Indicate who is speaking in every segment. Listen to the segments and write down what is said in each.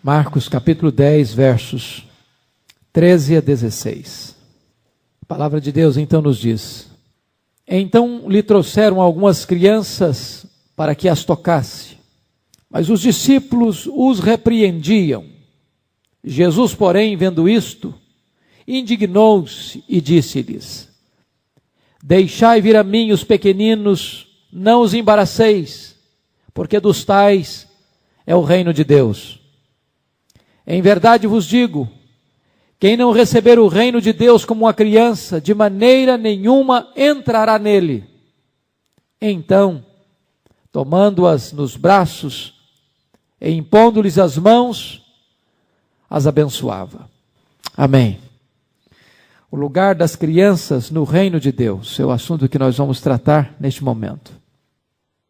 Speaker 1: Marcos capítulo 10, versos 13 a 16. A palavra de Deus então nos diz: Então lhe trouxeram algumas crianças para que as tocasse, mas os discípulos os repreendiam. Jesus, porém, vendo isto, indignou-se e disse-lhes: Deixai vir a mim os pequeninos, não os embaraceis, porque dos tais é o reino de Deus. Em verdade vos digo, quem não receber o reino de Deus como uma criança, de maneira nenhuma entrará nele. Então, tomando-as nos braços e impondo-lhes as mãos, as abençoava. Amém. O lugar das crianças no reino de Deus é o assunto que nós vamos tratar neste momento.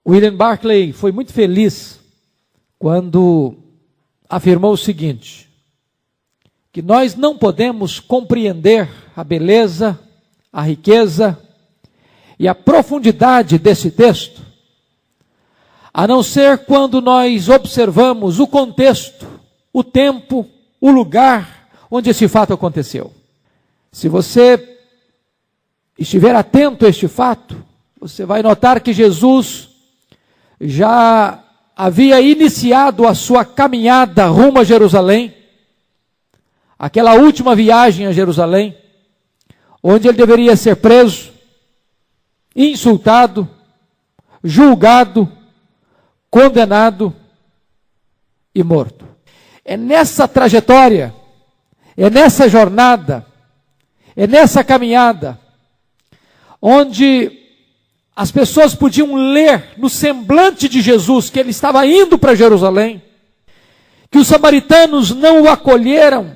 Speaker 1: William Barclay foi muito feliz quando afirmou o seguinte: que nós não podemos compreender a beleza, a riqueza e a profundidade desse texto, a não ser quando nós observamos o contexto, o tempo, o lugar onde esse fato aconteceu. Se você estiver atento a este fato, você vai notar que Jesus já havia iniciado a sua caminhada rumo a Jerusalém, aquela última viagem a Jerusalém, onde ele deveria ser preso, insultado, julgado, condenado e morto. É nessa trajetória, é nessa jornada, é nessa caminhada, onde as pessoas podiam ler no semblante de Jesus que ele estava indo para Jerusalém, que os samaritanos não o acolheram,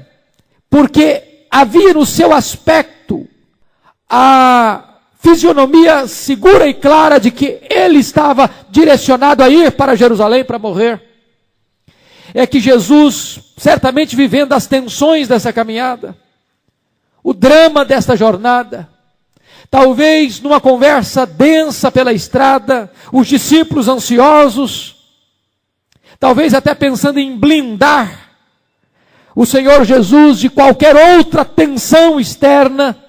Speaker 1: porque havia no seu aspecto a fisionomia segura e clara de que ele estava direcionado a ir para Jerusalém para morrer. É que Jesus, certamente vivendo as tensões dessa caminhada, o drama desta jornada, talvez numa conversa densa pela estrada, os discípulos ansiosos, talvez até pensando em blindar o Senhor Jesus de qualquer outra tensão externa,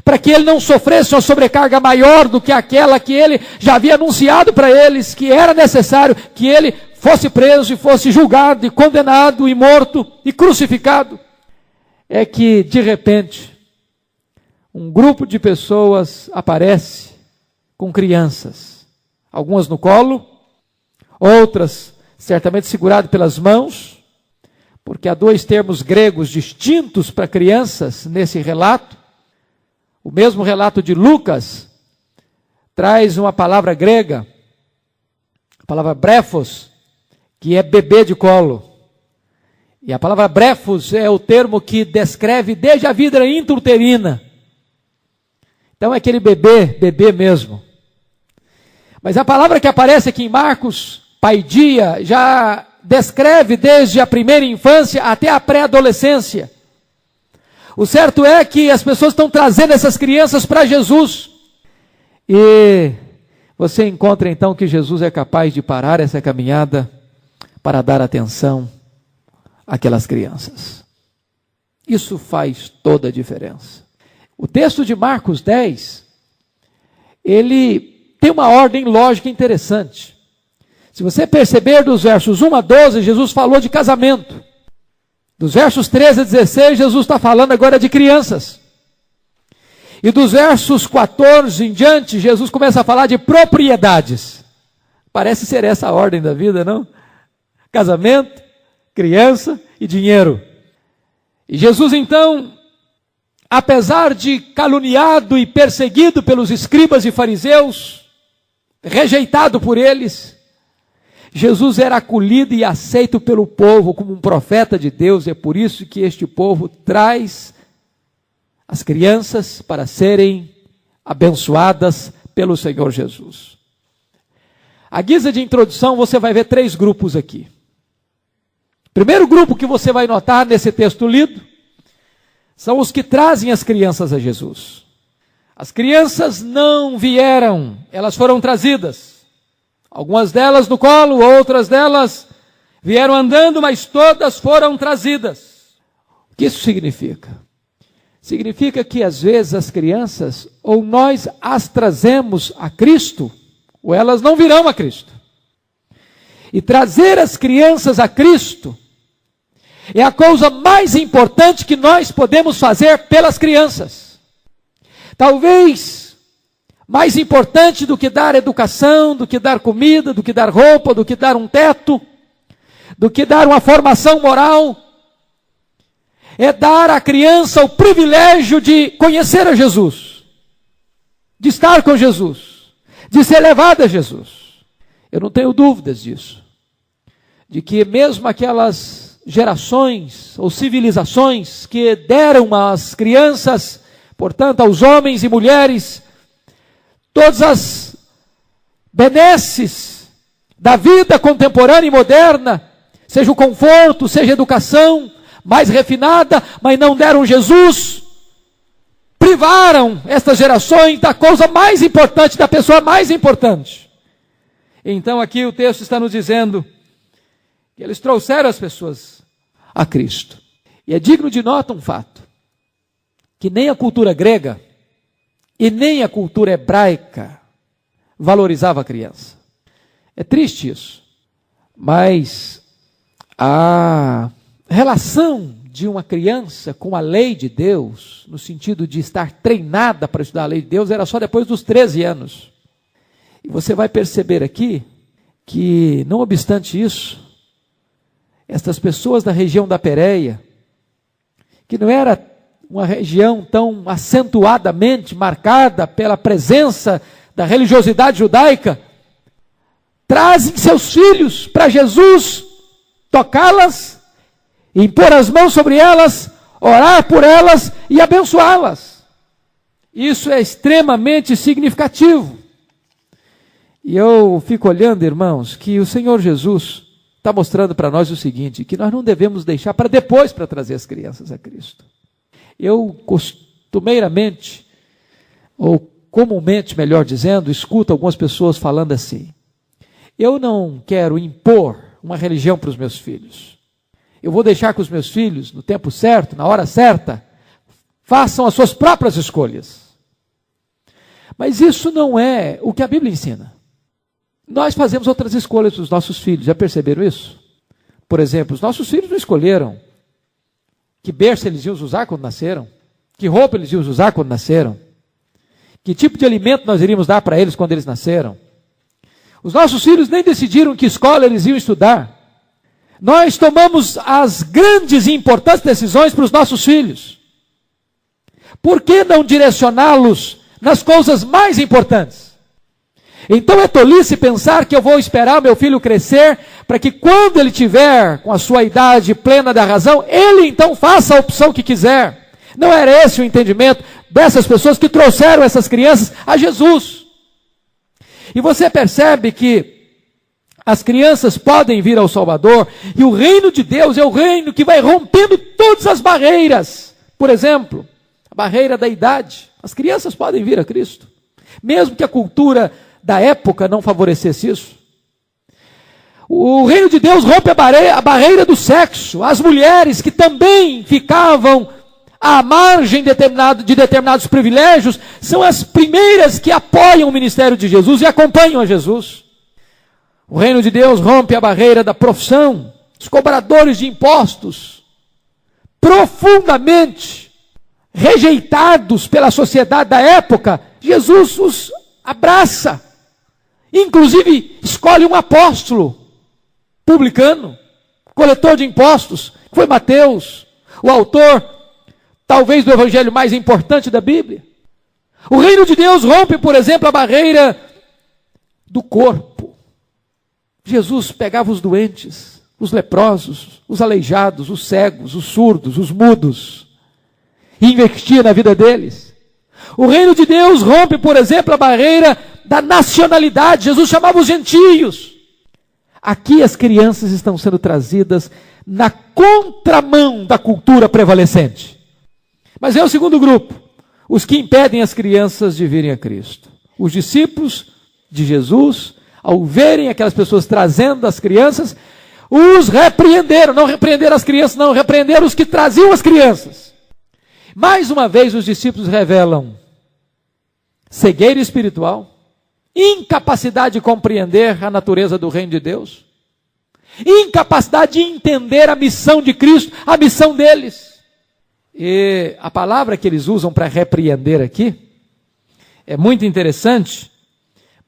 Speaker 1: para que ele não sofresse uma sobrecarga maior do que aquela que ele já havia anunciado para eles, que era necessário que ele fosse preso e fosse julgado e condenado e morto e crucificado. É que, de repente, um grupo de pessoas aparece com crianças, algumas no colo, outras certamente seguradas pelas mãos, porque há dois termos gregos distintos para crianças nesse relato. O mesmo relato de Lucas traz uma palavra grega, a palavra brefos, que é bebê de colo. E a palavra brefos é o termo que descreve desde a vida intrauterina. Então é aquele bebê mesmo. Mas a palavra que aparece aqui em Marcos, paidia, já descreve desde a primeira infância até a pré-adolescência. O certo é que as pessoas estão trazendo essas crianças para Jesus. E você encontra então que Jesus é capaz de parar essa caminhada para dar atenção àquelas crianças. Isso faz toda a diferença. O texto de Marcos 10, ele tem uma ordem lógica interessante. Se você perceber dos versos 1 a 12, Jesus falou de casamento. Dos versos 13 a 16, Jesus está falando agora de crianças. E dos versos 14 em diante, Jesus começa a falar de propriedades. Parece ser essa a ordem da vida, não? Casamento, criança e dinheiro. E Jesus então, apesar de caluniado e perseguido pelos escribas e fariseus, rejeitado por eles, Jesus era acolhido e aceito pelo povo como um profeta de Deus. É por isso que este povo traz as crianças para serem abençoadas pelo Senhor Jesus. À guisa de introdução, você vai ver 3 grupos aqui. Primeiro grupo que você vai notar nesse texto lido são os que trazem as crianças a Jesus. As crianças não vieram, elas foram trazidas. Algumas delas no colo, outras delas Vieram andando, mas todas foram trazidas. O que isso significa? Significa que às vezes as crianças, ou nós as trazemos a Cristo, ou elas não virão a Cristo. E trazer as crianças a Cristo é a coisa mais importante que nós podemos fazer pelas crianças. Talvez mais importante do que dar educação, do que dar comida, do que dar roupa, do que dar um teto, do que dar uma formação moral, é dar à criança o privilégio de conhecer a Jesus, de estar com Jesus, de ser levada a Jesus. Eu não tenho dúvidas disso, de que mesmo aquelas gerações ou civilizações que deram às crianças, portanto aos homens e mulheres, todas as benesses da vida contemporânea e moderna, seja o conforto, seja a educação mais refinada, mas não deram Jesus, privaram estas gerações da coisa mais importante, da pessoa mais importante. Então aqui o texto está nos dizendo que eles trouxeram as pessoas a Cristo. E é digno de nota um fato, que nem a cultura grega e nem a cultura hebraica valorizava a criança. É triste isso, mas a relação de uma criança com a lei de Deus, no sentido de estar treinada para estudar a lei de Deus, era só depois dos 13 anos. E você vai perceber aqui que, não obstante isso, estas pessoas da região da Pérea, que não era uma região tão acentuadamente marcada pela presença da religiosidade judaica, trazem seus filhos para Jesus, tocá-las, impor as mãos sobre elas, orar por elas e abençoá-las. Isso é extremamente significativo. E eu fico olhando, irmãos, que o Senhor Jesus está mostrando para nós o seguinte, que nós não devemos deixar para depois para trazer as crianças a Cristo. Eu costumeiramente, ou comumente, melhor dizendo, escuto algumas pessoas falando assim: eu não quero impor uma religião para os meus filhos. Eu vou deixar que os meus filhos, no tempo certo, na hora certa, façam as suas próprias escolhas. Mas isso não é o que a Bíblia ensina. Nós fazemos outras escolhas para os nossos filhos, já perceberam isso? Por exemplo, os nossos filhos não escolheram que berço eles iam usar quando nasceram, que roupa eles iam usar quando nasceram, que tipo de alimento nós iríamos dar para eles quando eles nasceram. Os nossos filhos nem decidiram que escola eles iam estudar. Nós tomamos as grandes e importantes decisões para os nossos filhos. Por que não direcioná-los nas coisas mais importantes? Então é tolice pensar que eu vou esperar meu filho crescer para que quando ele tiver com a sua idade plena da razão, ele então faça a opção que quiser. Não era esse o entendimento dessas pessoas que trouxeram essas crianças a Jesus. E você percebe que as crianças podem vir ao Salvador, e o reino de Deus é o reino que vai rompendo todas as barreiras. Por exemplo, a barreira da idade. As crianças podem vir a Cristo, mesmo que a cultura da época não favorecesse isso. O reino de Deus rompe a barreira do sexo. As mulheres que também ficavam à margem de determinados privilégios, são as primeiras que apoiam o ministério de Jesus e acompanham a Jesus. O reino de Deus rompe a barreira da profissão. Os cobradores de impostos, profundamente rejeitados pela sociedade da época, Jesus os abraça. Inclusive, escolhe um apóstolo, publicano, coletor de impostos, que foi Mateus, o autor, talvez, do evangelho mais importante da Bíblia. O reino de Deus rompe, por exemplo, a barreira do corpo. Jesus pegava os doentes, os leprosos, os aleijados, os cegos, os surdos, os mudos, e investia na vida deles. O reino de Deus rompe, por exemplo, a barreira da nacionalidade. Jesus chamava os gentios. Aqui as crianças estão sendo trazidas na contramão da cultura prevalecente. Mas é o segundo grupo, os que impedem as crianças de virem a Cristo. Os discípulos de Jesus, ao verem aquelas pessoas trazendo as crianças, os repreenderam. Não repreenderam as crianças, não, repreenderam os que traziam as crianças. Mais uma vez os discípulos revelam cegueira espiritual, incapacidade de compreender a natureza do reino de Deus, incapacidade de entender a missão de Cristo, a missão deles. E a palavra que eles usam para repreender aqui é muito interessante,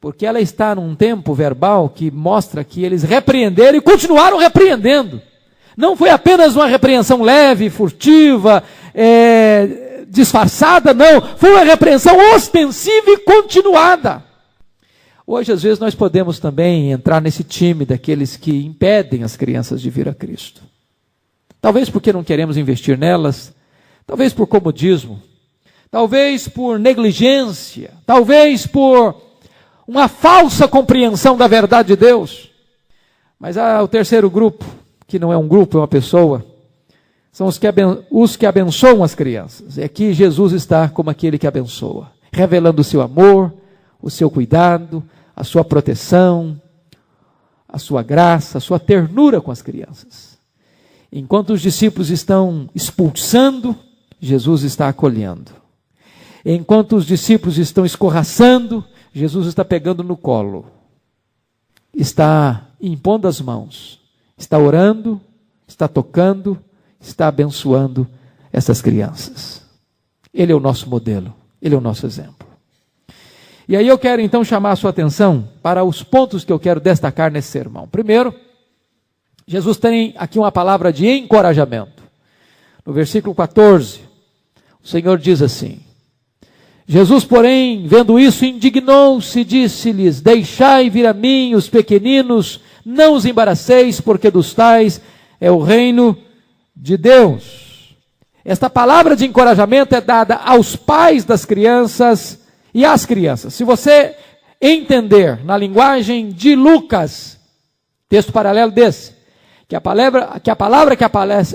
Speaker 1: porque ela está num tempo verbal que mostra que eles repreenderam e continuaram repreendendo. Não foi apenas uma repreensão leve, furtiva, disfarçada, não. Foi uma repreensão ostensiva e continuada. Hoje, às vezes, nós podemos também entrar nesse time daqueles que impedem as crianças de vir a Cristo. Talvez porque não queremos investir nelas, talvez por comodismo, talvez por negligência, talvez por uma falsa compreensão da verdade de Deus. Mas há o terceiro grupo, que não é um grupo, é uma pessoa, são os que abençoam as crianças. É que Jesus está como aquele que abençoa, revelando o seu amor, o seu cuidado, a sua proteção, a sua graça, a sua ternura com as crianças. Enquanto os discípulos estão expulsando, Jesus está acolhendo. Enquanto os discípulos estão escorraçando, Jesus está pegando no colo, está impondo as mãos, está orando, está tocando, está abençoando essas crianças. Ele é o nosso modelo, ele é o nosso exemplo. E aí eu quero então chamar a sua atenção para os pontos que eu quero destacar nesse sermão. Primeiro, Jesus tem aqui uma palavra de encorajamento. No versículo 14, o Senhor diz assim: Jesus, porém, vendo isso, indignou-se e disse-lhes: deixai vir a mim os pequeninos, não os embaraceis, porque dos tais é o reino de Deus. Esta palavra de encorajamento é dada aos pais das crianças e às crianças. Se você entender na linguagem de Lucas, texto paralelo desse, que a palavra que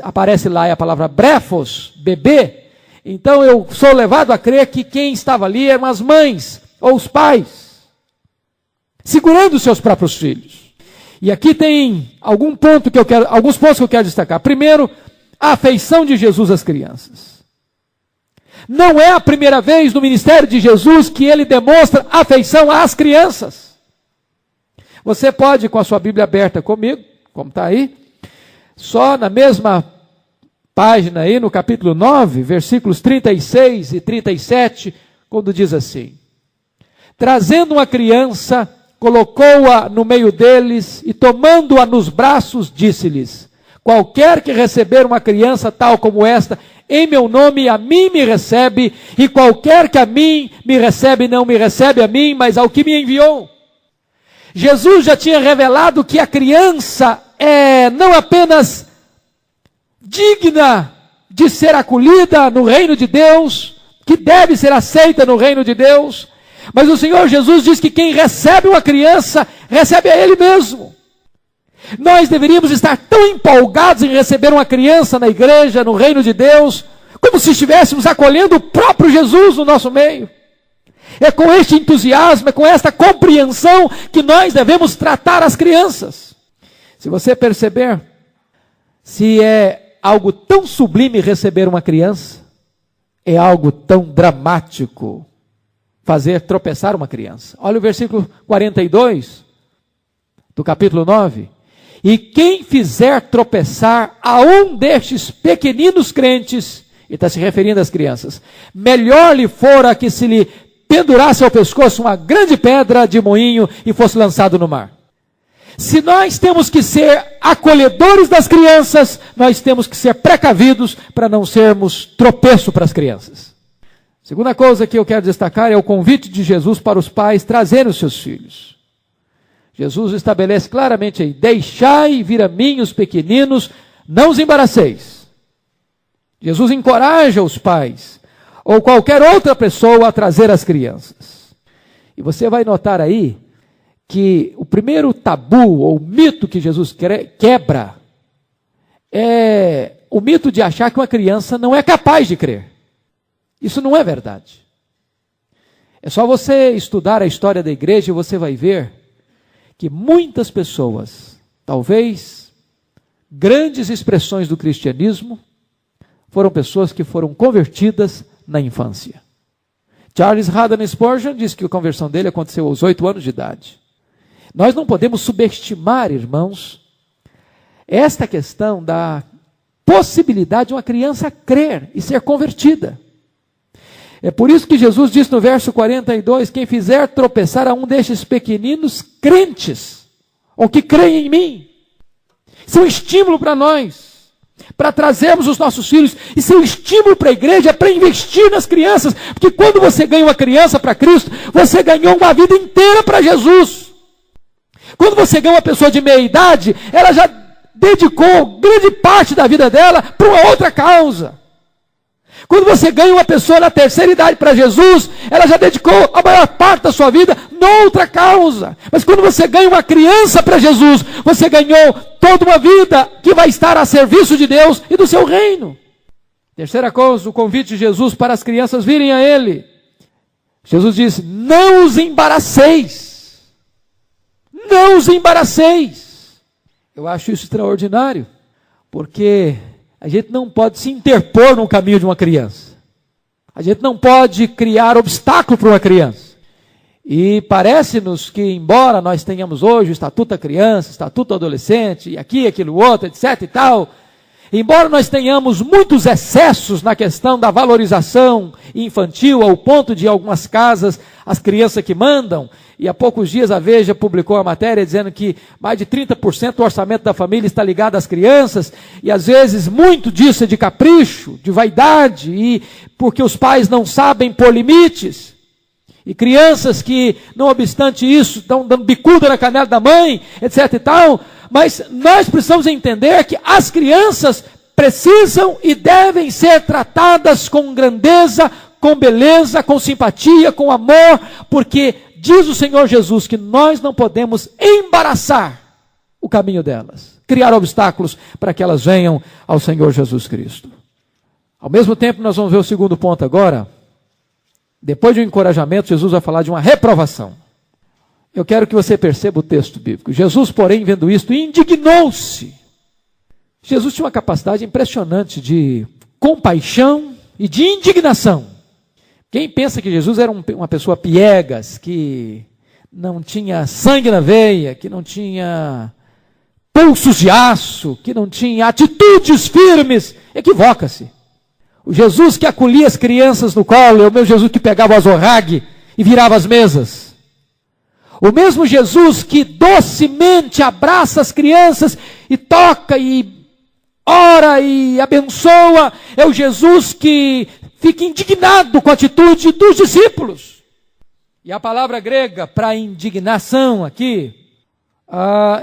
Speaker 1: aparece lá é a palavra brefos, bebê, então eu sou levado a crer que quem estava ali eram as mães ou os pais, segurando os seus próprios filhos. E aqui tem alguns pontos que eu quero destacar. Primeiro, a afeição de Jesus às crianças. Não é a primeira vez no ministério de Jesus que ele demonstra afeição às crianças. Você pode, com a sua Bíblia aberta comigo, como está aí, só na mesma página aí, no capítulo 9, versículos 36 e 37, quando diz assim: trazendo uma criança, colocou-a no meio deles e tomando-a nos braços, disse-lhes: qualquer que receber uma criança tal como esta, em meu nome, a mim me recebe, e qualquer que a mim me recebe, não me recebe a mim, mas ao que me enviou. Jesus já tinha revelado que a criança é não apenas digna de ser acolhida no reino de Deus, que deve ser aceita no reino de Deus, mas o Senhor Jesus diz que quem recebe uma criança, recebe a Ele mesmo. Nós deveríamos estar tão empolgados em receber uma criança na igreja, no reino de Deus, como se estivéssemos acolhendo o próprio Jesus no nosso meio. É com este entusiasmo, é com esta compreensão que nós devemos tratar as crianças. Se você perceber, se é algo tão sublime receber uma criança, é algo tão dramático fazer tropeçar uma criança. Olha o versículo 42 do capítulo 9. E quem fizer tropeçar a um destes pequeninos crentes, e está se referindo às crianças, melhor lhe fora que se lhe pendurasse ao pescoço uma grande pedra de moinho e fosse lançado no mar. Se nós temos que ser acolhedores das crianças, nós temos que ser precavidos para não sermos tropeço para as crianças. Segunda coisa que eu quero destacar é o convite de Jesus para os pais trazerem os seus filhos. Jesus estabelece claramente aí: deixai vir a mim os pequeninos, não os embaraceis. Jesus encoraja os pais, ou qualquer outra pessoa, a trazer as crianças. E você vai notar aí, que o primeiro tabu, ou mito que Jesus quebra, é o mito de achar que uma criança não é capaz de crer. Isso não é verdade. É só você estudar a história da igreja e você vai ver que muitas pessoas, talvez grandes expressões do cristianismo foram pessoas que foram convertidas na infância. Charles Haddon Spurgeon diz que a conversão dele aconteceu aos 8 anos de idade. Nós não podemos subestimar, irmãos, esta questão da possibilidade de uma criança crer e ser convertida. É por isso que Jesus diz no verso 42, quem fizer tropeçar a um destes pequeninos crentes, ou que creem em mim. Isso é um estímulo para nós, para trazermos os nossos filhos. Isso é um estímulo para a igreja, para investir nas crianças. Porque quando você ganha uma criança para Cristo, você ganhou uma vida inteira para Jesus. Quando você ganha uma pessoa de meia idade, ela já dedicou grande parte da vida dela para uma outra causa. Quando você ganha uma pessoa na terceira idade para Jesus, ela já dedicou a maior parte da sua vida noutra causa. Mas quando você ganha uma criança para Jesus, você ganhou toda uma vida que vai estar a serviço de Deus e do seu reino. Terceira coisa, o convite de Jesus para as crianças virem a Ele. Jesus disse, não os embaraceis. Não os embaraceis. Eu acho isso extraordinário, porque a gente não pode se interpor no caminho de uma criança. A gente não pode criar obstáculo para uma criança. E parece-nos que, embora nós tenhamos hoje o Estatuto da Criança, o Estatuto do Adolescente, e aqui, aquilo, outro, etc. e tal, embora nós tenhamos muitos excessos na questão da valorização infantil, ao ponto de algumas casas, as crianças que mandam, e há poucos dias a Veja publicou a matéria dizendo que mais de 30% do orçamento da família está ligado às crianças, e às vezes muito disso é de capricho, de vaidade, e porque os pais não sabem pôr limites. E crianças que, não obstante isso, estão dando bicuda na canela da mãe, etc e tal. Mas nós precisamos entender que as crianças precisam e devem ser tratadas com grandeza, com beleza, com simpatia, com amor, porque diz o Senhor Jesus que nós não podemos embaraçar o caminho delas, criar obstáculos para que elas venham ao Senhor Jesus Cristo. Ao mesmo tempo, nós vamos ver o segundo ponto agora. Depois de um encorajamento, Jesus vai falar de uma reprovação. Eu quero que você perceba o texto bíblico. Jesus, porém, vendo isto, indignou-se. Jesus tinha uma capacidade impressionante de compaixão e de indignação. Quem pensa que Jesus era uma pessoa piegas, que não tinha sangue na veia, que não tinha pulsos de aço, que não tinha atitudes firmes, equivoca-se. O Jesus que acolhia as crianças no colo é o meu Jesus que pegava o azorrague e virava as mesas. O mesmo Jesus que docemente abraça as crianças e toca e ora e abençoa, é o Jesus que fica indignado com a atitude dos discípulos. E a palavra grega para indignação aqui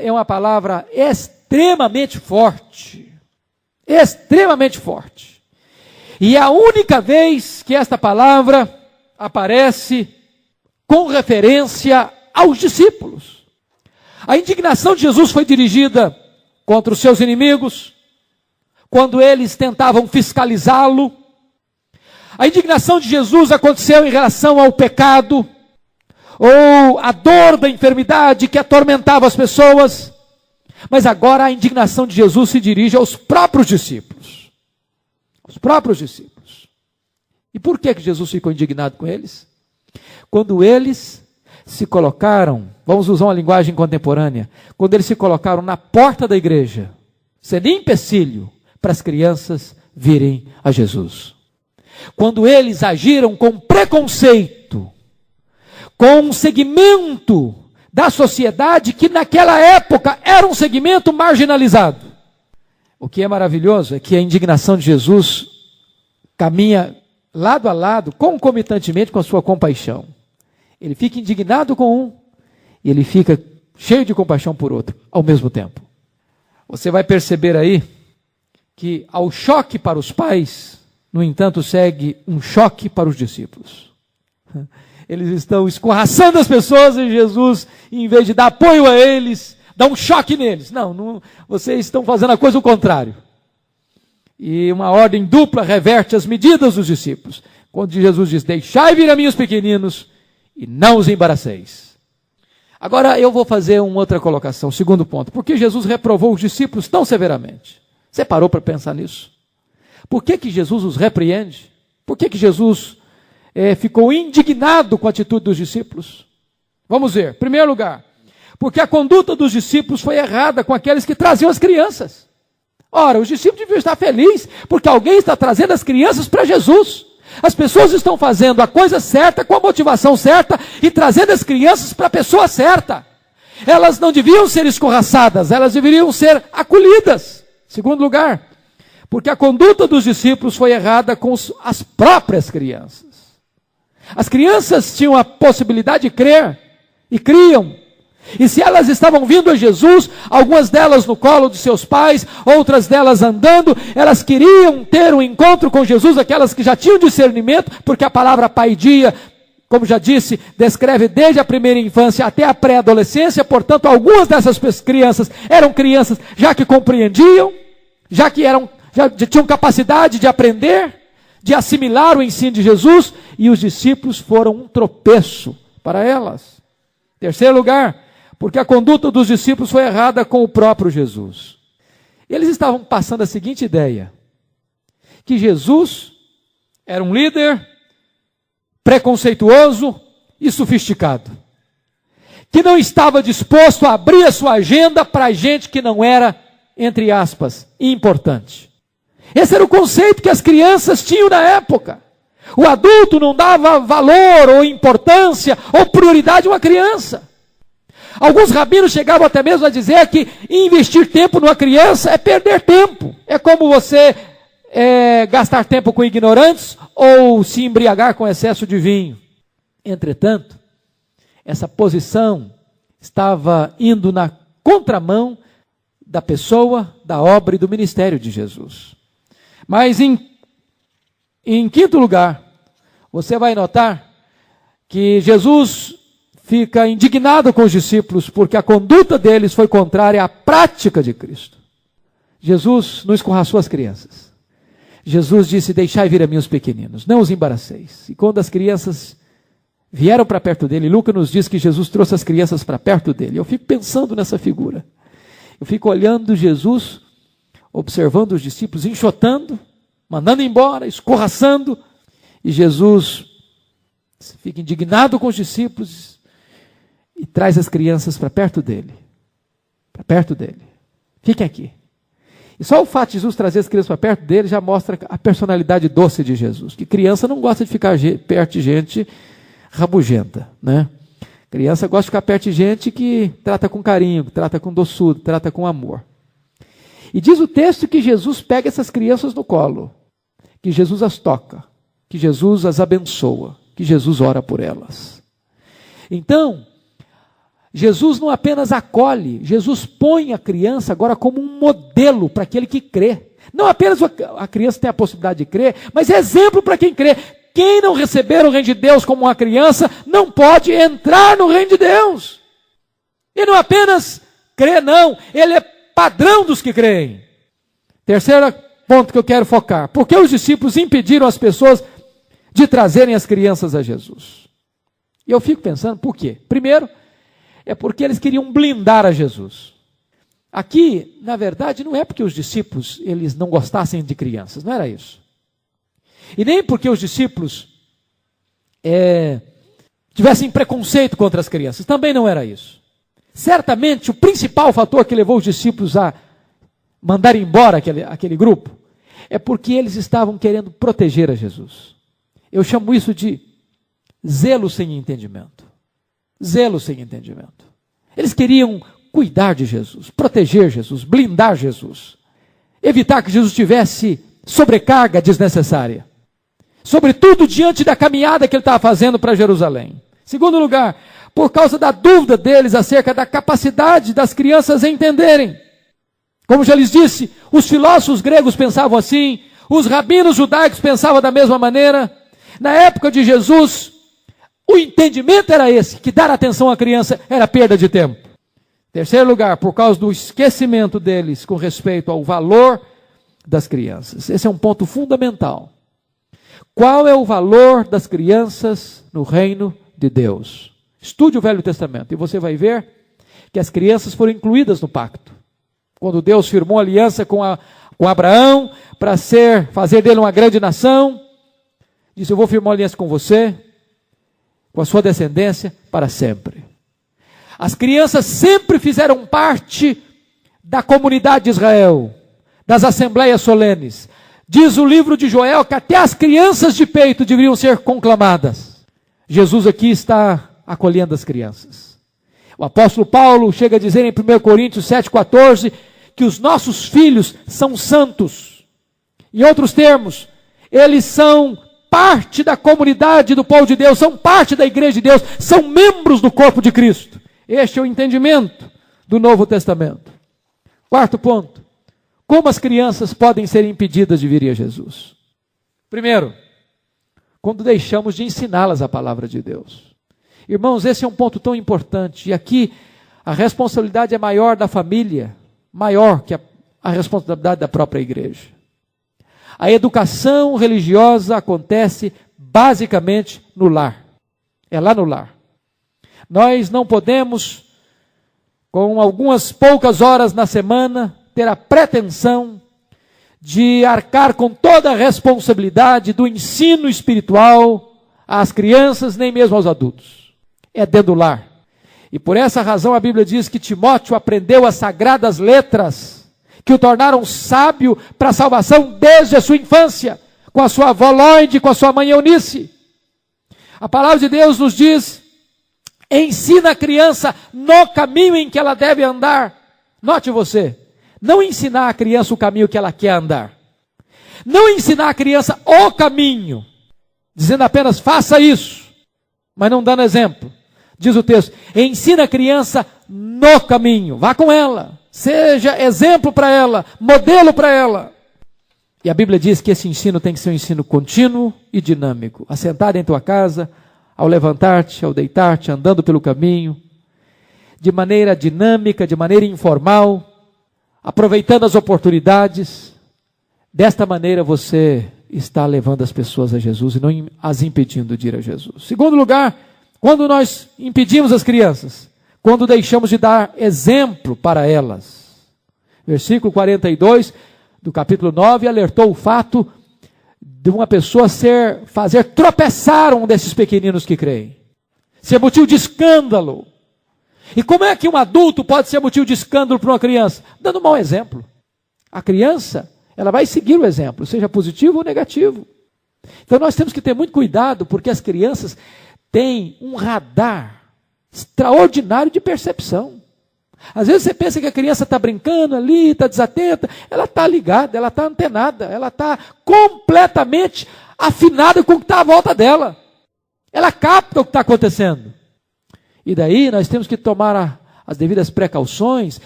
Speaker 1: é uma palavra extremamente forte. Extremamente forte. E a única vez que esta palavra aparece com referência aos discípulos. A indignação de Jesus foi dirigida contra os seus inimigos, quando eles tentavam fiscalizá-lo. A indignação de Jesus aconteceu em relação ao pecado, ou a dor da enfermidade que atormentava as pessoas. Mas agora a indignação de Jesus se dirige aos próprios discípulos. Os próprios discípulos. E por que Jesus ficou indignado com eles? Quando eles se colocaram, vamos usar uma linguagem contemporânea, quando eles se colocaram na porta da igreja, sendo empecilho para as crianças virem a Jesus. Quando eles agiram com preconceito, com um segmento da sociedade que naquela época era um segmento marginalizado. O que é maravilhoso é que a indignação de Jesus caminha lado a lado, concomitantemente com a sua compaixão. Ele fica indignado com um e ele fica cheio de compaixão por outro, ao mesmo tempo. Você vai perceber aí que ao choque para os pais, no entanto, segue um choque para os discípulos. Eles estão escorraçando as pessoas e Jesus, em vez de dar apoio a eles, dá um choque neles. Não, vocês estão fazendo a coisa ao contrário. E uma ordem dupla reverte as medidas dos discípulos. Quando Jesus diz, deixai vir a mim os pequeninos e não os embaraceis. Agora eu vou fazer uma outra colocação, segundo ponto. Por que Jesus reprovou os discípulos tão severamente? Você parou para pensar nisso? Por que Jesus os repreende? Por que Jesus ficou indignado com a atitude dos discípulos? Vamos ver. Em primeiro lugar, porque a conduta dos discípulos foi errada com aqueles que traziam as crianças. Ora, os discípulos deviam estar felizes, porque alguém está trazendo as crianças para Jesus. As pessoas estão fazendo a coisa certa, com a motivação certa, e trazendo as crianças para a pessoa certa. Elas não deviam ser escorraçadas, elas deveriam ser acolhidas. Segundo lugar, porque a conduta dos discípulos foi errada com as próprias crianças. As crianças tinham a possibilidade de crer, e criam. E se elas estavam vindo a Jesus, algumas delas no colo de seus pais, outras delas andando, elas queriam ter um encontro com Jesus, aquelas que já tinham discernimento, porque a palavra paidia, como já disse, descreve desde a primeira infância até a pré-adolescência. Portanto, algumas dessas crianças eram crianças já que compreendiam, já tinham capacidade de aprender, de assimilar o ensino de Jesus, e os discípulos foram um tropeço para elas. Terceiro lugar, porque a conduta dos discípulos foi errada com o próprio Jesus. Eles estavam passando a seguinte ideia, que Jesus era um líder preconceituoso e sofisticado, que não estava disposto a abrir a sua agenda para gente que não era, entre aspas, importante. Esse era o conceito que as crianças tinham na época. O adulto não dava valor ou importância ou prioridade a uma criança. Alguns rabinos chegavam até mesmo a dizer que investir tempo numa criança é perder tempo. É como você gastar tempo com ignorantes ou se embriagar com excesso de vinho. Entretanto, essa posição estava indo na contramão da pessoa, da obra e do ministério de Jesus. Mas em quinto lugar, você vai notar que Jesus fica indignado com os discípulos porque a conduta deles foi contrária à prática de Cristo. Jesus não escorraçou as crianças. Jesus disse: deixai vir a mim os pequeninos, não os embaraceis. E quando as crianças vieram para perto dele, Lucas nos diz que Jesus trouxe as crianças para perto dele. Eu fico pensando nessa figura. Eu fico olhando Jesus, observando os discípulos, enxotando, mandando embora, escorraçando, e Jesus fica indignado com os discípulos e traz as crianças para perto dele. Para perto dele. Fiquem aqui. E só o fato de Jesus trazer as crianças para perto dele já mostra a personalidade doce de Jesus. Que criança não gosta de ficar perto de gente rabugenta, né? Criança gosta de ficar perto de gente que trata com carinho, que trata com doçura, trata com amor. E diz o texto que Jesus pega essas crianças no colo, que Jesus as toca, que Jesus as abençoa, que Jesus ora por elas. Então, Jesus não apenas acolhe, Jesus põe a criança agora como um modelo para aquele que crê. Não apenas a criança tem a possibilidade de crer, mas é exemplo para quem crê. Quem não receber o reino de Deus como uma criança, não pode entrar no reino de Deus. E não apenas crê, não, ele é padrão dos que creem. Terceiro ponto que eu quero focar. Por que os discípulos impediram as pessoas de trazerem as crianças a Jesus? E eu fico pensando, por quê? Primeiro, é porque eles queriam blindar a Jesus. Aqui, na verdade, não é porque os discípulos eles não gostassem de crianças, não era isso. E nem porque os discípulos tivessem preconceito contra as crianças, também não era isso. Certamente, o principal fator que levou os discípulos a mandar embora aquele grupo é porque eles estavam querendo proteger a Jesus. Eu chamo isso de zelo sem entendimento. Zelo sem entendimento. Eles queriam cuidar de Jesus, proteger Jesus, blindar Jesus, evitar que Jesus tivesse sobrecarga desnecessária, sobretudo diante da caminhada que ele estava fazendo para Jerusalém. Segundo lugar, por causa da dúvida deles acerca da capacidade das crianças entenderem. Como já lhes disse, os filósofos gregos pensavam assim, os rabinos judaicos pensavam da mesma maneira. Na época de Jesus, o entendimento era esse, que dar atenção à criança era perda de tempo. Terceiro lugar, por causa do esquecimento deles com respeito ao valor das crianças. Esse é um ponto fundamental. Qual é o valor das crianças no reino de Deus? Estude o Velho Testamento e você vai ver que as crianças foram incluídas no pacto. Quando Deus firmou aliança com Abraão para fazer dele uma grande nação, disse: eu vou firmar aliança com você, com a sua descendência, para sempre. As crianças sempre fizeram parte da comunidade de Israel, das assembleias solenes. Diz o livro de Joel que até as crianças de peito deveriam ser conclamadas. Jesus aqui está acolhendo as crianças. O apóstolo Paulo chega a dizer em 1 Coríntios 7,14 que os nossos filhos são santos. Em outros termos, eles são parte da comunidade do povo de Deus, são parte da igreja de Deus, são membros do corpo de Cristo. Este é o entendimento do Novo Testamento. Quarto ponto: como as crianças podem ser impedidas de virem a Jesus? Primeiro, quando deixamos de ensiná-las a palavra de Deus. Irmãos, esse é um ponto tão importante, e aqui a responsabilidade é maior da família, maior que a responsabilidade da própria igreja. A educação religiosa acontece basicamente no lar. É lá no lar. Nós não podemos, com algumas poucas horas na semana, ter a pretensão de arcar com toda a responsabilidade do ensino espiritual às crianças, nem mesmo aos adultos. É dentro do lar. E por essa razão a Bíblia diz que Timóteo aprendeu as sagradas letras, que o tornaram sábio para a salvação desde a sua infância, com a sua avó Lloyd, com a sua mãe Eunice. A palavra de Deus nos diz: ensina a criança no caminho em que ela deve andar. Note você, não ensinar a criança o caminho que ela quer andar. Não ensinar a criança o caminho, dizendo apenas faça isso, mas não dando exemplo. Diz o texto: ensina a criança no caminho, vá com ela, seja exemplo para ela, modelo para ela. E a Bíblia diz que esse ensino tem que ser um ensino contínuo e dinâmico. Assentado em tua casa, ao levantar-te, ao deitar-te, andando pelo caminho, de maneira dinâmica, de maneira informal, aproveitando as oportunidades. Desta maneira você está levando as pessoas a Jesus e não as impedindo de ir a Jesus. Segundo lugar, quando nós impedimos as crianças, quando deixamos de dar exemplo para elas. Versículo 42 do capítulo 9 alertou o fato de uma pessoa fazer tropeçar um desses pequeninos que creem. Ser motivo de escândalo. E como é que um adulto pode ser motivo de escândalo para uma criança? Dando um mau exemplo. A criança, ela vai seguir o exemplo, seja positivo ou negativo. Então nós temos que ter muito cuidado, porque as crianças têm um radar extraordinário de percepção. Às vezes você pensa que a criança está brincando ali, está desatenta, ela está ligada, ela está antenada, ela está completamente afinada com o que está à volta dela. Ela capta o que está acontecendo. E daí nós temos que tomar as devidas precauções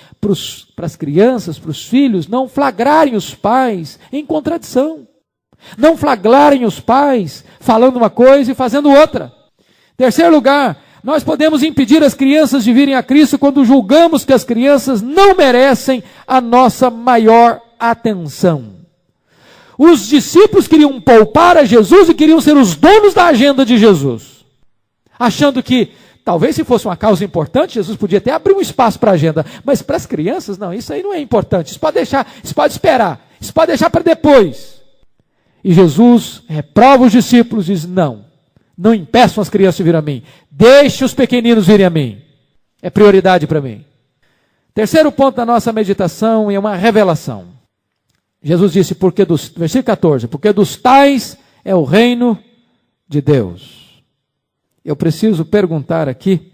Speaker 1: para as crianças, para os filhos, não flagrarem os pais em contradição. Não flagrarem os pais falando uma coisa e fazendo outra. Terceiro lugar, nós podemos impedir as crianças de virem a Cristo quando julgamos que as crianças não merecem a nossa maior atenção. Os discípulos queriam poupar a Jesus e queriam ser os donos da agenda de Jesus, achando que talvez se fosse uma causa importante, Jesus podia até abrir um espaço para a agenda, mas para as crianças, não, isso aí não é importante, isso pode esperar, isso pode deixar para depois. E Jesus reprova os discípulos e diz: não impeçam as crianças de vir a mim, deixe os pequeninos virem a mim, é prioridade para mim. Terceiro ponto da nossa meditação é uma revelação. Jesus disse, versículo 14, porque dos tais é o reino de Deus. Eu preciso perguntar aqui,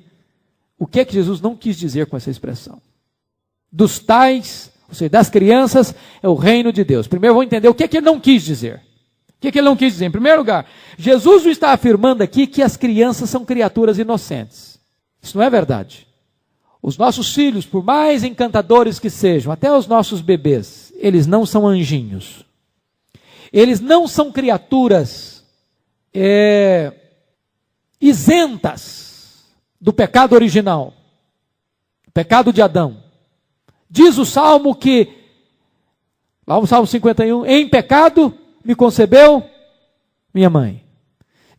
Speaker 1: o que é que Jesus não quis dizer com essa expressão? Dos tais, ou seja, das crianças, é o reino de Deus. Primeiro vamos entender o que é que ele não quis dizer. O que é que ele não quis dizer? Em primeiro lugar, Jesus não está afirmando aqui que as crianças são criaturas inocentes. Isso não é verdade. Os nossos filhos, por mais encantadores que sejam, até os nossos bebês, eles não são anjinhos. Eles não são criaturas isentas do pecado original, do pecado de Adão. Diz o Salmo que, lá no Salmo 51, em pecado me concebeu minha mãe.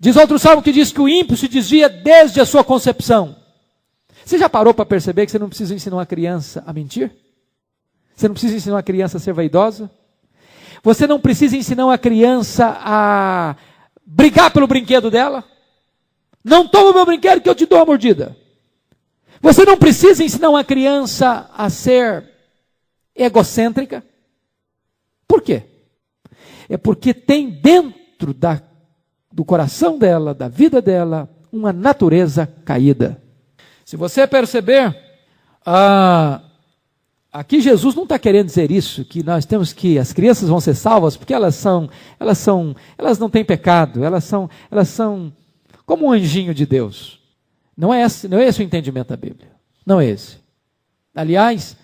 Speaker 1: Diz outro salmo que diz que o ímpio se desvia desde a sua concepção. Você já parou para perceber que você não precisa ensinar uma criança a mentir? Você não precisa ensinar uma criança a ser vaidosa? Você não precisa ensinar uma criança a brigar pelo brinquedo dela? Não toma o meu brinquedo que eu te dou uma mordida. Você não precisa ensinar uma criança a ser egocêntrica? Por quê? É porque tem dentro do coração dela, da vida dela, uma natureza caída. Se você perceber, aqui Jesus não está querendo dizer isso, que nós temos que, as crianças vão ser salvas, porque elas não têm pecado, elas são como um anjinho de Deus. Não é esse o entendimento da Bíblia. Não é esse. Aliás,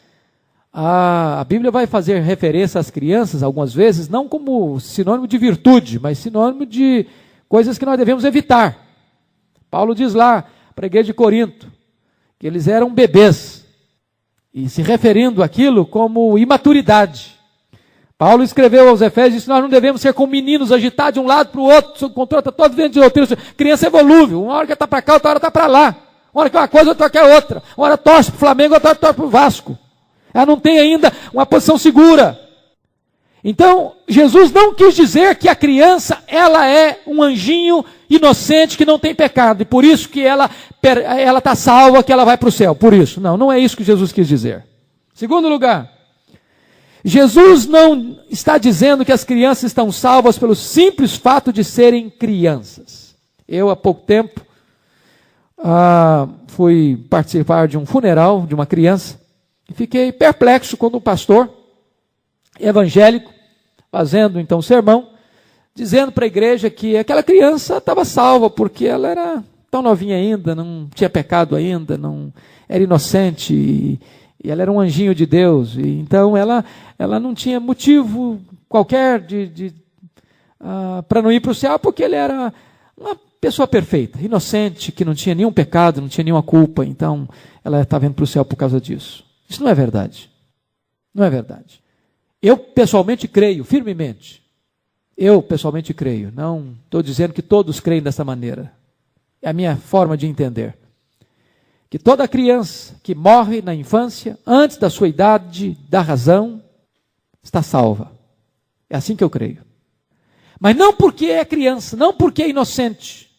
Speaker 1: a Bíblia vai fazer referência às crianças, algumas vezes, não como sinônimo de virtude, mas sinônimo de coisas que nós devemos evitar. Paulo diz lá para a igreja de Corinto, que eles eram bebês, e se referindo àquilo como imaturidade. Paulo escreveu aos Efésios, disse, nós não devemos ser como meninos agitados de um lado para o outro, sob controle, está todo vento de doutrina. Criança é volúvel, uma hora que está para cá, outra hora está para lá. Uma hora que é uma coisa, outra que é outra. Uma hora torce para o Flamengo, outra torce para o Vasco. Ela não tem ainda uma posição segura. Então, Jesus não quis dizer que a criança, ela é um anjinho inocente que não tem pecado, e por isso que ela está salva, que ela vai para o céu. Por isso, não é isso que Jesus quis dizer. Segundo lugar, Jesus não está dizendo que as crianças estão salvas pelo simples fato de serem crianças. Eu, há pouco tempo, fui participar de um funeral de uma criança e fiquei perplexo quando um pastor evangélico, fazendo então um sermão, dizendo para a igreja que aquela criança estava salva porque ela era tão novinha ainda, não tinha pecado ainda, não era inocente e ela era um anjinho de Deus, e então ela não tinha motivo qualquer para não ir para o céu, porque ele era uma pessoa perfeita, inocente, que não tinha nenhum pecado, não tinha nenhuma culpa, então ela estava indo para o céu por causa disso. Isso não é verdade. Não é verdade. Eu pessoalmente creio, firmemente. Eu pessoalmente creio. Não estou dizendo que todos creem dessa maneira. É a minha forma de entender. Que toda criança que morre na infância, antes da sua idade da razão, está salva. É assim que eu creio. Mas não porque é criança, não porque é inocente,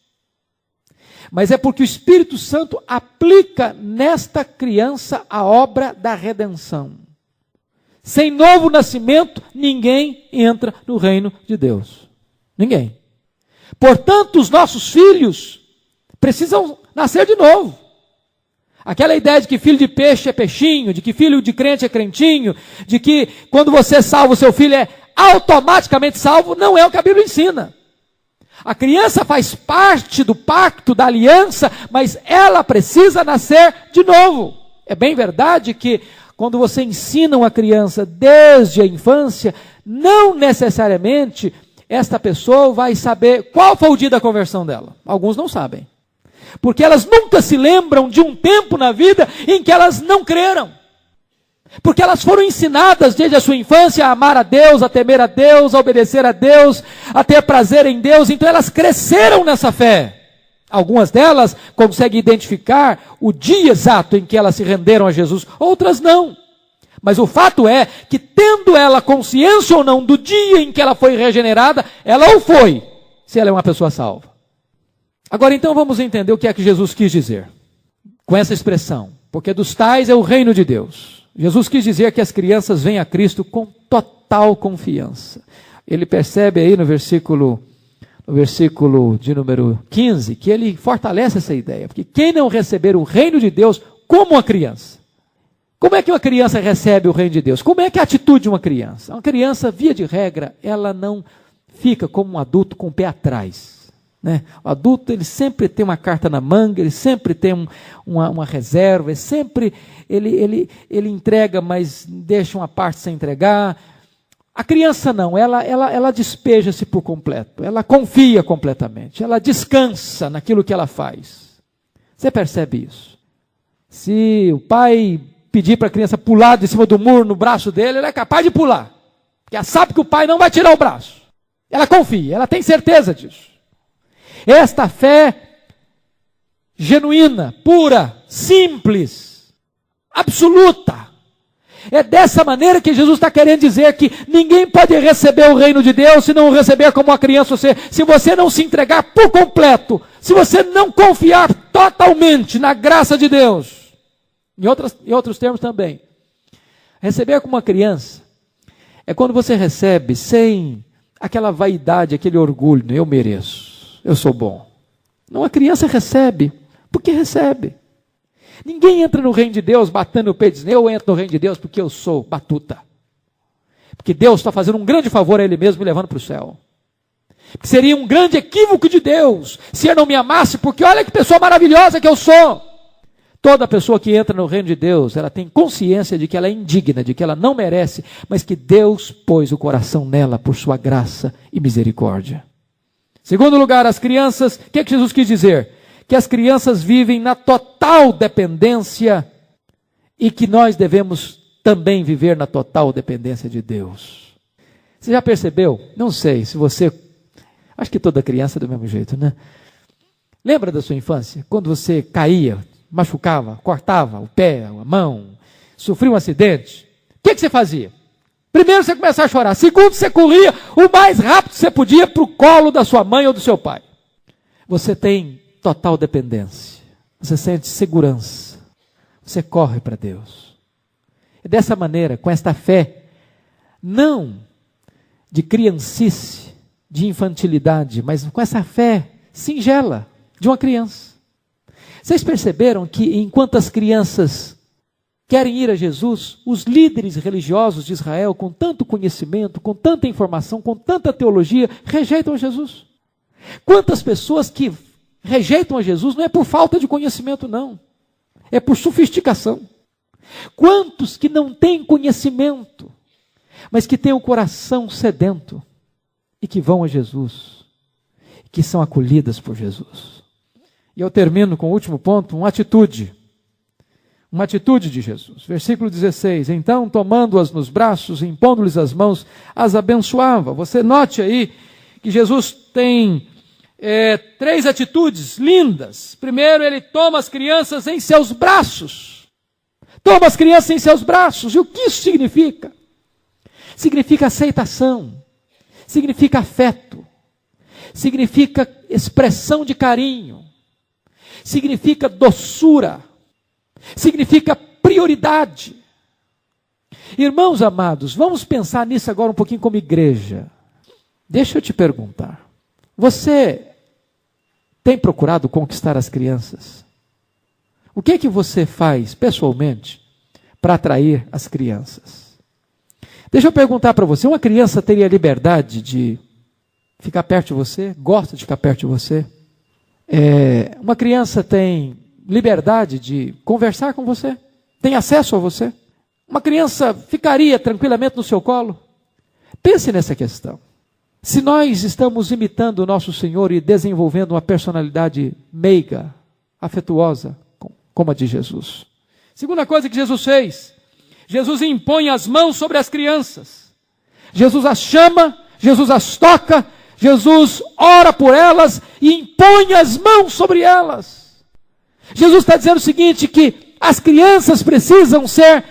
Speaker 1: mas é porque o Espírito Santo aplica nesta criança a obra da redenção. Sem novo nascimento, ninguém entra no reino de Deus. Ninguém. Portanto, os nossos filhos precisam nascer de novo. Aquela ideia de que filho de peixe é peixinho, de que filho de crente é crentinho, de que quando você salva o seu filho é automaticamente salvo, não é o que a Bíblia ensina. A criança faz parte do pacto, da aliança, mas ela precisa nascer de novo. É bem verdade que quando você ensina uma criança desde a infância, não necessariamente esta pessoa vai saber qual foi o dia da conversão dela. Alguns não sabem. Porque elas nunca se lembram de um tempo na vida em que elas não creram. Porque elas foram ensinadas desde a sua infância a amar a Deus, a temer a Deus, a obedecer a Deus, a ter prazer em Deus. Então elas cresceram nessa fé. Algumas delas conseguem identificar o dia exato em que elas se renderam a Jesus, outras não. Mas o fato é que, tendo ela consciência ou não do dia em que ela foi regenerada, ela ou foi, se ela é uma pessoa salva. Agora então vamos entender o que é que Jesus quis dizer com essa expressão. Porque dos tais é o reino de Deus. Jesus quis dizer que as crianças vêm a Cristo com total confiança. Ele percebe aí no versículo de número 15, que ele fortalece essa ideia. Porque quem não receber o reino de Deus como uma criança? Como é que uma criança recebe o reino de Deus? Como é que é a atitude de uma criança? Uma criança, via de regra, ela não fica como um adulto com o pé atrás. Né? O adulto, ele sempre tem uma carta na manga, ele sempre tem uma reserva, ele entrega, mas deixa uma parte sem entregar. A criança não, ela despeja-se por completo, ela confia completamente, ela descansa naquilo que ela faz. Você percebe isso? Se o pai pedir para a criança pular de cima do muro no braço dele, ela é capaz de pular, porque ela sabe que o pai não vai tirar o braço. Ela confia, ela tem certeza disso. esta fé genuína, pura, simples, absoluta. É dessa maneira que Jesus está querendo dizer que ninguém pode receber o reino de Deus se não o receber como uma criança. Se você não se entregar por completo, se você não confiar totalmente na graça de Deus, em outros termos também, receber como uma criança é quando você recebe sem aquela vaidade, aquele orgulho, eu mereço, eu sou bom. Não, a criança recebe porque recebe. Ninguém entra no reino de Deus batendo o peito e dizendo, eu entro no reino de Deus porque eu sou batuta. Porque Deus está fazendo um grande favor a Ele mesmo me levando para o céu. Porque seria um grande equívoco de Deus se Ele não me amasse, porque olha que pessoa maravilhosa que eu sou. Toda pessoa que entra no reino de Deus, ela tem consciência de que ela é indigna, de que ela não merece, mas que Deus pôs o coração nela por sua graça e misericórdia. Segundo lugar, as crianças, o que Jesus quis dizer? Que as crianças vivem na total dependência e que nós devemos também viver na total dependência de Deus. Você já percebeu? Não sei se você... Acho que toda criança é do mesmo jeito, né? Lembra da sua infância? Quando você caía, machucava, cortava o pé, a mão, sofria um acidente. O que você fazia? Primeiro você começava a chorar. Segundo, você corria o mais rápido que você podia para o colo da sua mãe ou do seu pai. Você tem total dependência. Você sente segurança. Você corre para Deus. E dessa maneira, com esta fé, não de criancice, de infantilidade, mas com essa fé singela de uma criança. Vocês perceberam que enquanto as crianças querem ir a Jesus, os líderes religiosos de Israel, com tanto conhecimento, com tanta informação, com tanta teologia, rejeitam Jesus? Quantas pessoas que rejeitam a Jesus não é por falta de conhecimento, não. É por sofisticação. Quantos que não têm conhecimento, mas que têm o coração sedento e que vão a Jesus, que são acolhidas por Jesus. E eu termino com o último ponto, uma atitude de Jesus. Versículo 16, então tomando-as nos braços, impondo-lhes as mãos, as abençoava. Você note aí que Jesus tem 3 atitudes lindas. Primeiro, ele toma as crianças em seus braços. Toma as crianças em seus braços. E o que isso significa? Significa aceitação. Significa afeto. Significa expressão de carinho. Significa doçura. Significa prioridade. Irmãos amados, vamos pensar nisso agora um pouquinho como igreja. Deixa eu te perguntar. Você tem procurado conquistar as crianças? O que é que você faz pessoalmente para atrair as crianças? Deixa eu perguntar para você, uma criança teria liberdade de ficar perto de você? Gosta de ficar perto de você? Uma criança tem liberdade de conversar com você? Tem acesso a você? Uma criança ficaria tranquilamente no seu colo? Pense nessa questão. Se nós estamos imitando o nosso Senhor e desenvolvendo uma personalidade meiga, afetuosa, como a de Jesus. Segunda coisa que Jesus fez, Jesus impõe as mãos sobre as crianças. Jesus as chama, Jesus as toca, Jesus ora por elas e impõe as mãos sobre elas. Jesus está dizendo o seguinte, que as crianças precisam ser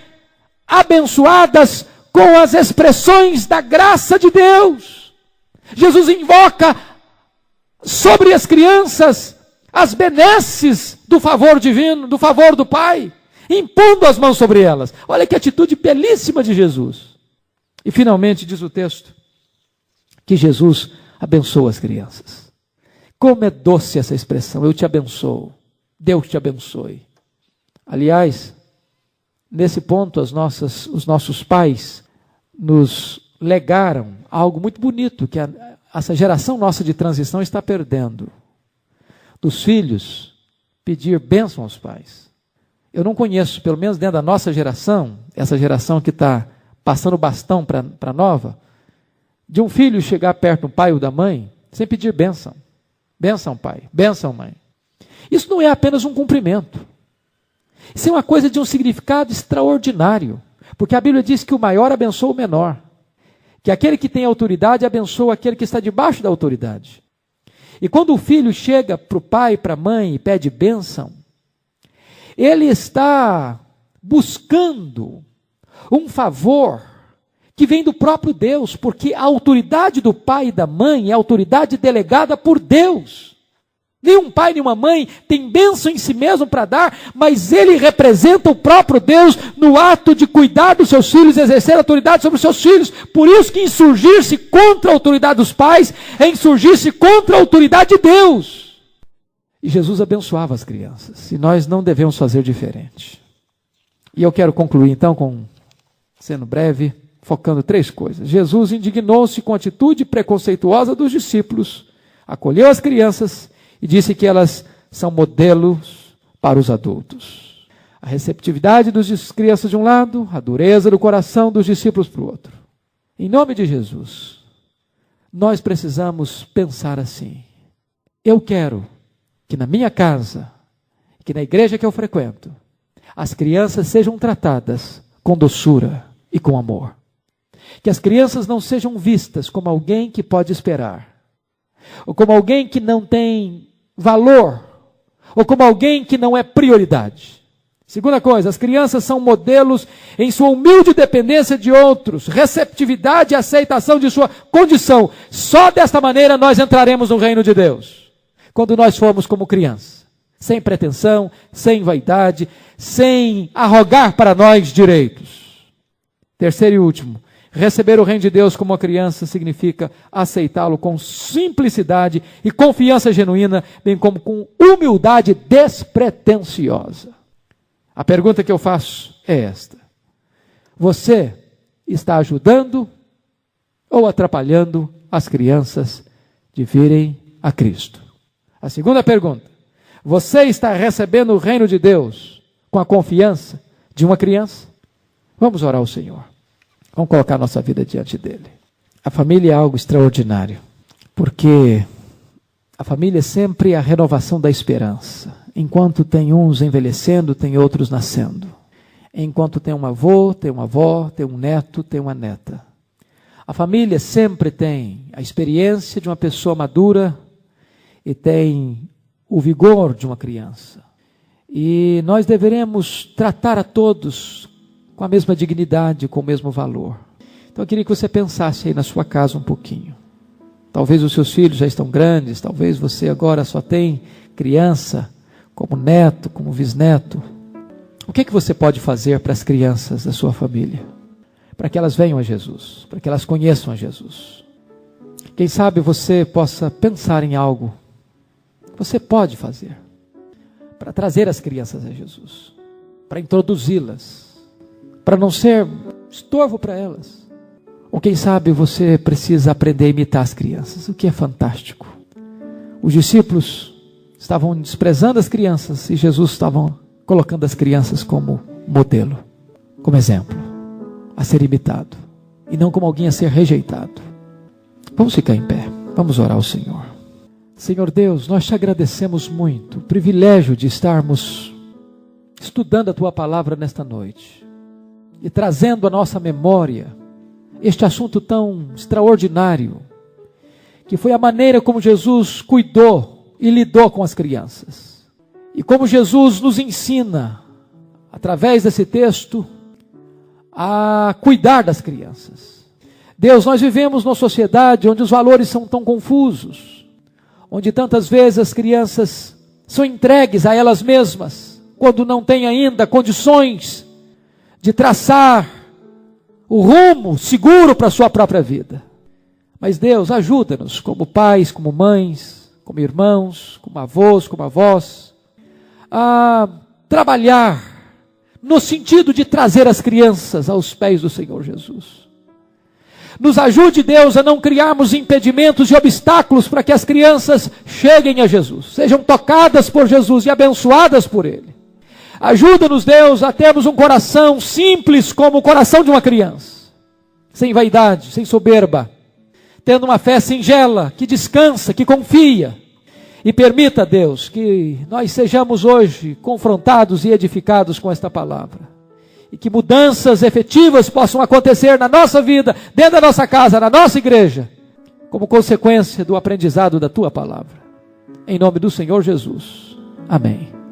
Speaker 1: abençoadas com as expressões da graça de Deus. Jesus invoca sobre as crianças as benesses do favor divino, do favor do Pai, impondo as mãos sobre elas. Olha que atitude belíssima de Jesus. E finalmente diz o texto que Jesus abençoa as crianças. Como é doce essa expressão, eu te abençoo, Deus te abençoe. Aliás, nesse ponto os nossos pais nos legaram algo muito bonito, que essa geração nossa de transição está perdendo. Dos filhos pedir bênção aos pais. Eu não conheço, pelo menos dentro da nossa geração, essa geração que está passando o bastão para a nova, de um filho chegar perto do pai ou da mãe, sem pedir bênção. Bênção, pai. Bênção, mãe. Isso não é apenas um cumprimento. Isso é uma coisa de um significado extraordinário. Porque a Bíblia diz que o maior abençoa o menor. Que aquele que tem autoridade abençoa aquele que está debaixo da autoridade. E quando o filho chega para o pai, para a mãe e pede bênção, ele está buscando um favor que vem do próprio Deus, porque a autoridade do pai e da mãe é autoridade delegada por Deus. Nenhum pai, nenhuma mãe tem bênção em si mesmo para dar, mas ele representa o próprio Deus no ato de cuidar dos seus filhos, exercer autoridade sobre os seus filhos. Por isso que insurgir-se contra a autoridade dos pais é insurgir-se contra a autoridade de Deus. E Jesus abençoava as crianças, e nós não devemos fazer diferente. E eu quero concluir então, sendo breve, focando 3 coisas. Jesus indignou-se com a atitude preconceituosa dos discípulos, acolheu as crianças e disse que elas são modelos para os adultos. A receptividade das crianças de um lado, a dureza do coração dos discípulos para o outro. Em nome de Jesus, nós precisamos pensar assim: eu quero que na minha casa, que na igreja que eu frequento, as crianças sejam tratadas com doçura e com amor. Que as crianças não sejam vistas como alguém que pode esperar, ou como alguém que não tem valor, ou como alguém que não é prioridade. Segunda coisa, as crianças são modelos em sua humilde dependência de outros, receptividade e aceitação de sua condição. Só desta maneira nós entraremos no reino de Deus. Quando nós formos como criança, sem pretensão, sem vaidade, sem arrogar para nós direitos. Terceiro e último, receber o reino de Deus como uma criança significa aceitá-lo com simplicidade e confiança genuína, bem como com humildade despretensiosa. A pergunta que eu faço é esta: você está ajudando ou atrapalhando as crianças de virem a Cristo? A segunda pergunta: você está recebendo o reino de Deus com a confiança de uma criança? Vamos orar ao Senhor. Vamos colocar nossa vida diante dele. A família é algo extraordinário, porque a família é sempre a renovação da esperança. Enquanto tem uns envelhecendo, tem outros nascendo. Enquanto tem um avô, tem uma avó, tem um neto, tem uma neta. A família sempre tem a experiência de uma pessoa madura e tem o vigor de uma criança. E nós deveremos tratar a todos com a mesma dignidade, com o mesmo valor. Então eu queria que você pensasse aí na sua casa um pouquinho. Talvez os seus filhos já estão grandes, talvez você agora só tem criança como neto, como bisneto. O que é que você pode fazer para as crianças da sua família? Para que elas venham a Jesus, para que elas conheçam a Jesus. Quem sabe você possa pensar em algo que você pode fazer para trazer as crianças a Jesus, para introduzi-las, para não ser estorvo para elas. Ou quem sabe você precisa aprender a imitar as crianças, o que é fantástico. Os discípulos estavam desprezando as crianças e Jesus estava colocando as crianças como modelo, como exemplo, a ser imitado, e não como alguém a ser rejeitado. Vamos ficar em pé, vamos orar ao Senhor. Senhor Deus, nós te agradecemos muito o privilégio de estarmos estudando a Tua Palavra nesta noite e trazendo à nossa memória este assunto tão extraordinário, que foi a maneira como Jesus cuidou e lidou com as crianças. E como Jesus nos ensina, através desse texto, a cuidar das crianças. Deus, nós vivemos numa sociedade onde os valores são tão confusos, onde tantas vezes as crianças são entregues a elas mesmas, quando não têm ainda condições de traçar o rumo seguro para a sua própria vida. Mas Deus, ajuda-nos como pais, como mães, como irmãos, como avós, a trabalhar no sentido de trazer as crianças aos pés do Senhor Jesus. Nos ajude, Deus, a não criarmos impedimentos e obstáculos para que as crianças cheguem a Jesus, sejam tocadas por Jesus e abençoadas por Ele. Ajuda-nos, Deus, a termos um coração simples como o coração de uma criança, sem vaidade, sem soberba, tendo uma fé singela, que descansa, que confia. E permita, Deus, que nós sejamos hoje confrontados e edificados com esta palavra. E que mudanças efetivas possam acontecer na nossa vida, dentro da nossa casa, na nossa igreja, como consequência do aprendizado da Tua palavra. em nome do Senhor Jesus. Amém.